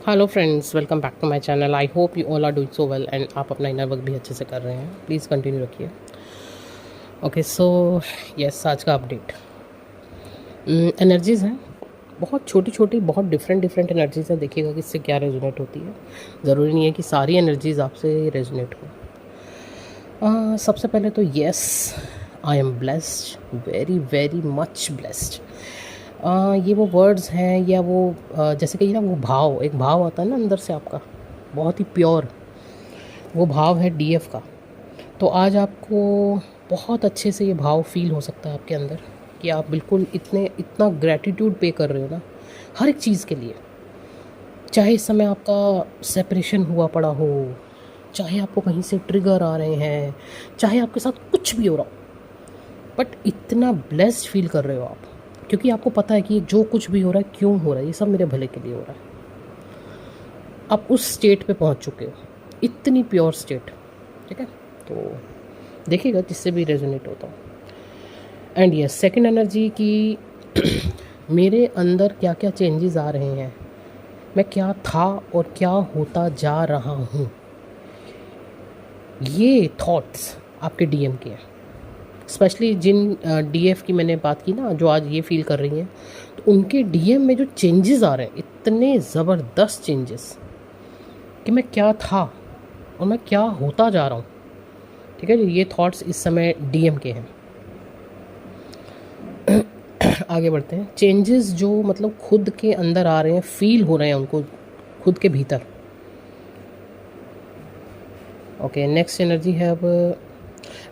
Hello friends, welcome back to my channel. I hope you all are doing so well and आप अपना inner work भी अच्छे से कर रहे हैं। प्लीज़ कंटिन्यू रखिए। ओके सो यस, आज का अपडेट एनर्जीज़ हैं। बहुत छोटी छोटी, बहुत डिफरेंट डिफरेंट एनर्जीज़ हैं। देखिएगा कि इससे क्या रेजोनेट होती है। ज़रूरी नहीं है कि सारी एनर्जीज़ आपसे रेजोनेट हो। सबसे पहले तो yes, I am blessed, very very much blessed. ये वो वर्ड्स हैं या वो जैसे कि ना वो भाव, एक भाव आता है ना अंदर से आपका, बहुत ही प्योर, वो भाव है डीएफ का। तो आज आपको बहुत अच्छे से ये भाव फील हो सकता है आपके अंदर कि आप बिल्कुल इतना ग्रैटिट्यूड पे कर रहे हो ना हर एक चीज़ के लिए। चाहे इस समय आपका सेपरेशन हुआ पड़ा हो, चाहे आपको कहीं से ट्रिगर आ रहे हैं, चाहे आपके साथ कुछ भी हो रहा हो, बट इतना ब्लेस्ड फील कर रहे हो आप, क्योंकि आपको पता है कि ये जो कुछ भी हो रहा है, क्यों हो रहा है, ये सब मेरे भले के लिए हो रहा है। आप उस स्टेट पे पहुंच चुके हो, इतनी प्योर स्टेट। ठीक है, तो देखिएगा जिससे भी रेजोनेट होता हूँ। एंड यस, सेकंड एनर्जी की मेरे अंदर क्या क्या चेंजेस आ रहे हैं, मैं क्या था और क्या होता जा रहा हूँ, ये थॉट्स आपके डीएम के हैं। स्पेशली जिन डीएफ की मैंने बात की ना, जो आज ये फील कर रही हैं, तो उनके डीएम में जो चेंजेस आ रहे हैं, इतने ज़बरदस्त चेंजेस कि मैं क्या था और मैं क्या होता जा रहा हूँ। ठीक है जी, ये थॉट्स इस समय डीएम के हैं। आगे बढ़ते हैं। चेंजेस जो मतलब खुद के अंदर आ रहे हैं, फील हो रहे हैं उनको खुद के भीतर। ओके, नेक्स्ट एनर्जी है अब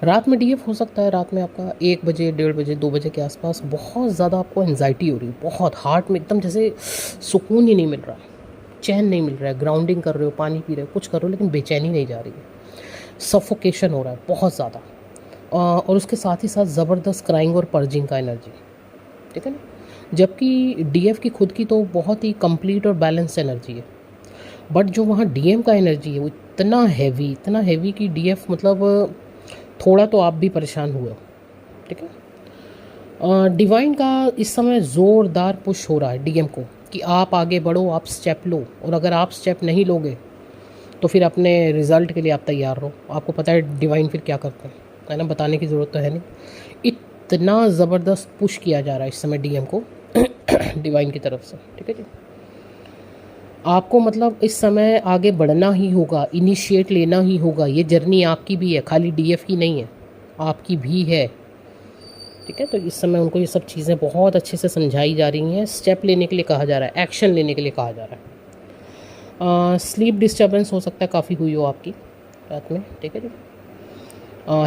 रात में डीएफ हो सकता है। रात में आपका 1 बजे, 1:30 बजे, 2 बजे के आसपास बहुत ज़्यादा आपको एनजाइटी हो रही है, बहुत हार्ट में एकदम जैसे सुकून ही नहीं मिल रहा है, चैन नहीं मिल रहा है। ग्राउंडिंग कर रहे हो, पानी पी रहे हो, कुछ कर रहे हो, लेकिन बेचैनी नहीं जा रही है, सफोकेशन हो रहा है बहुत ज़्यादा। और उसके साथ ही साथ ज़बरदस्त क्राइंग और पर्जिंग का एनर्जी। ठीक है ना, जबकि डीएफ की खुद की तो बहुत ही कंप्लीट और बैलेंस एनर्जी है, बट जो वहाँ डीएम का एनर्जी है वो इतना हैवी कि डीएफ मतलब थोड़ा तो आप भी परेशान हुए हो। ठीक है, डिवाइन का इस समय ज़ोरदार पुश हो रहा है डीएम को कि आप आगे बढ़ो, आप स्टेप लो, और अगर आप स्टेप नहीं लोगे तो फिर अपने रिज़ल्ट के लिए आप तैयार रहो। आपको पता है डिवाइन फिर क्या करते हैं, है ना, बताने की ज़रूरत तो है नहीं। इतना ज़बरदस्त पुश किया जा रहा है इस समय डीएम को डिवाइन की तरफ से। ठीक है जी, आपको मतलब इस समय आगे बढ़ना ही होगा, इनिशिएट लेना ही होगा। ये जर्नी आपकी भी है, खाली डीएफ की नहीं है, आपकी भी है। ठीक है, तो इस समय उनको ये सब चीज़ें बहुत अच्छे से समझाई जा रही हैं, स्टेप लेने के लिए कहा जा रहा है, एक्शन लेने के लिए कहा जा रहा है। स्लीप डिस्टर्बेंस हो सकता है, काफ़ी हुई हो आपकी रात में। ठीक है जी,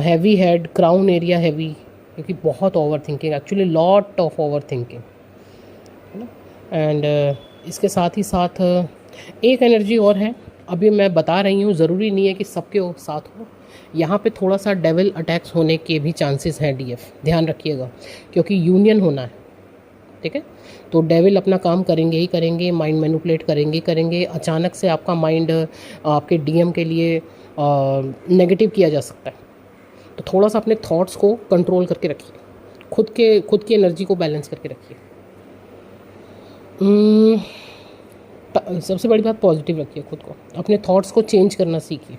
heavy head, crown area heavy, क्योंकि बहुत over thinking, actually lot of over thinking, है ना। एंड इसके साथ ही साथ एक एनर्जी और है, अभी मैं बता रही हूँ, ज़रूरी नहीं है कि सबके साथ हो। यहाँ पे थोड़ा सा डेविल अटैक्स होने के भी चांसेस हैं डीएफ, ध्यान रखिएगा, क्योंकि यूनियन होना है। ठीक है, तो डेविल अपना काम करेंगे ही करेंगे, माइंड मैनिपुलेट करेंगे। अचानक से आपका माइंड आपके डीएम के लिए नेगेटिव किया जा सकता है। तो थोड़ा सा अपने थॉट्स को कंट्रोल करके रखिए, खुद की एनर्जी को बैलेंस करके रखिए। सबसे बड़ी बात, पॉजिटिव रखिए खुद को, अपने थॉट्स को चेंज करना सीखिए।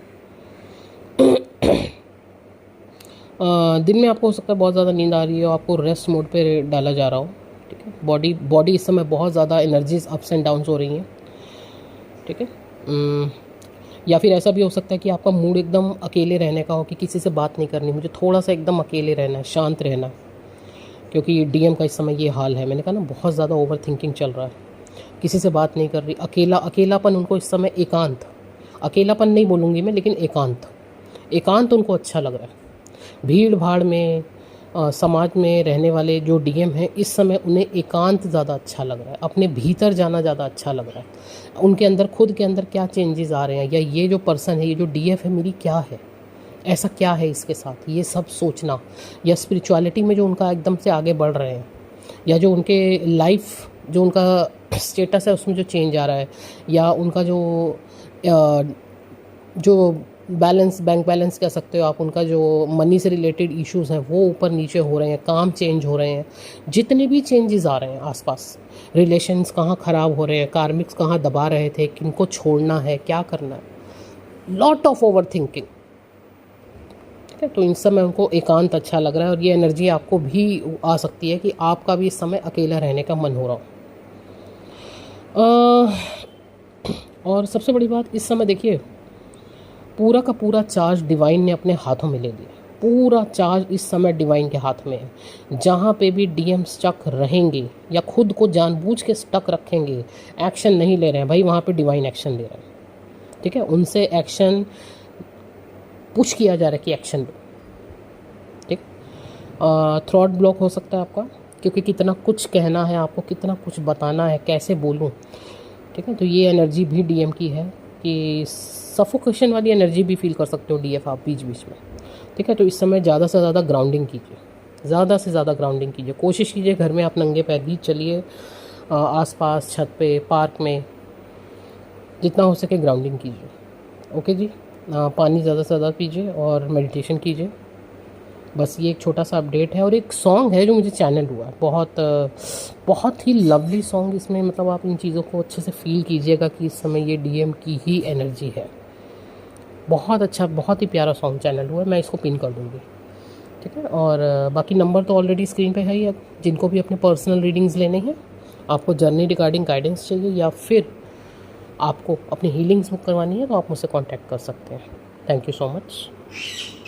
दिन में आपको हो सकता है बहुत ज़्यादा नींद आ रही है, आपको रेस्ट मोड पे डाला जा रहा हो। ठीक है, बॉडी इस समय बहुत ज़्यादा एनर्जीज अप्स एंड डाउन्स हो रही हैं। ठीक है, या फिर ऐसा भी हो सकता है कि आपका मूड एकदम अकेले रहने का हो, कि किसी से बात नहीं करनी, मुझे थोड़ा सा एकदम अकेले रहना है, शांत रहना है, क्योंकि डीएम का इस समय ये हाल है। मैंने कहा ना, बहुत ज़्यादा ओवर थिंकिंग चल रहा है, किसी से बात नहीं कर रही, अकेलापन उनको इस समय, एकांत, अकेलापन नहीं बोलूँगी मैं, लेकिन एकांत उनको अच्छा लग रहा है। भीड़ भाड़ में समाज में रहने वाले जो डीएम हैं, इस समय उन्हें एकांत ज़्यादा अच्छा लग रहा है, अपने भीतर जाना ज़्यादा अच्छा लग रहा है। उनके अंदर, खुद के अंदर क्या चेंजेस आ रहे हैं, या ये जो पर्सन है, ये जो डीएफ है मेरी, क्या है, ऐसा क्या है इसके साथ, ये सब सोचना, या स्पिरिचुअलिटी में जो उनका एकदम से आगे बढ़ रहे हैं, या जो उनके लाइफ, जो उनका स्टेटस है उसमें जो चेंज आ रहा है, या उनका जो बैलेंस, बैंक बैलेंस कह सकते हो आप, उनका जो मनी से रिलेटेड इश्यूज़ हैं वो ऊपर नीचे हो रहे हैं, काम चेंज हो रहे हैं, जितने भी चेंजेस आ रहे हैं आसपास, रिलेशंस कहाँ ख़राब हो रहे हैं, कार्मिक्स कहाँ दबा रहे थे, किनको छोड़ना है, क्या करना है, लॉट ऑफ ओवर थिंकिंग। ठीक है, तो इन समय उनको एकांत अच्छा लग रहा है, और ये एनर्जी आपको भी आ सकती है कि आपका भी इस समय अकेला रहने का मन हो रहा हो। और सबसे बड़ी बात इस समय देखिए, पूरा का पूरा चार्ज डिवाइन ने अपने हाथों में ले लिया। पूरा चार्ज इस समय डिवाइन के हाथ में है। जहाँ पे भी डीएम स्टक रहेंगे या खुद को जानबूझ के स्टक रखेंगे, एक्शन नहीं ले रहे हैं भाई, वहाँ पे डिवाइन एक्शन ले रहे हैं। ठीक है, उनसे एक्शन पुश किया जा रहा है कि एक्शन लो। ठीक, थ्रॉट ब्लॉक हो सकता है आपका, क्योंकि कितना कुछ कहना है आपको, कितना कुछ बताना है, कैसे बोलूँ। ठीक है, तो ये एनर्जी भी डीएम की है कि सफोकेशन वाली एनर्जी भी फील कर सकते हो डीएफ आप बीच बीच में। ठीक है, तो इस समय ज़्यादा से ज़्यादा ग्राउंडिंग कीजिए, ज़्यादा से ज़्यादा ग्राउंडिंग कीजिए। कोशिश कीजिए घर में आप नंगे पैर ही चलिए, आसपास छत पे, पार्क में, जितना हो सके ग्राउंडिंग कीजिए। ओके जी, पानी ज़्यादा से ज़्यादा पीजिए और मेडिटेशन कीजिए। बस ये एक छोटा सा अपडेट है। और एक सॉन्ग है जो मुझे चैनल हुआ है, बहुत ही लवली सॉन्ग। इसमें मतलब आप इन चीज़ों को अच्छे से फील कीजिएगा कि इस समय ये डीएम की ही एनर्जी है। बहुत अच्छा, बहुत ही प्यारा सॉन्ग चैनल हुआ है, मैं इसको पिन कर दूँगी। ठीक है, और बाकी नंबर तो ऑलरेडी स्क्रीन पे है ही। अब जिनको भी अपने पर्सनल रीडिंग्स लेने हैं, आपको जर्नी रिगार्डिंग गाइडेंस चाहिए, या फिर आपको अपनी हीलिंग्स बुक करवानी है, तो आप मुझसे कॉन्टैक्ट कर सकते हैं। Thank you so much.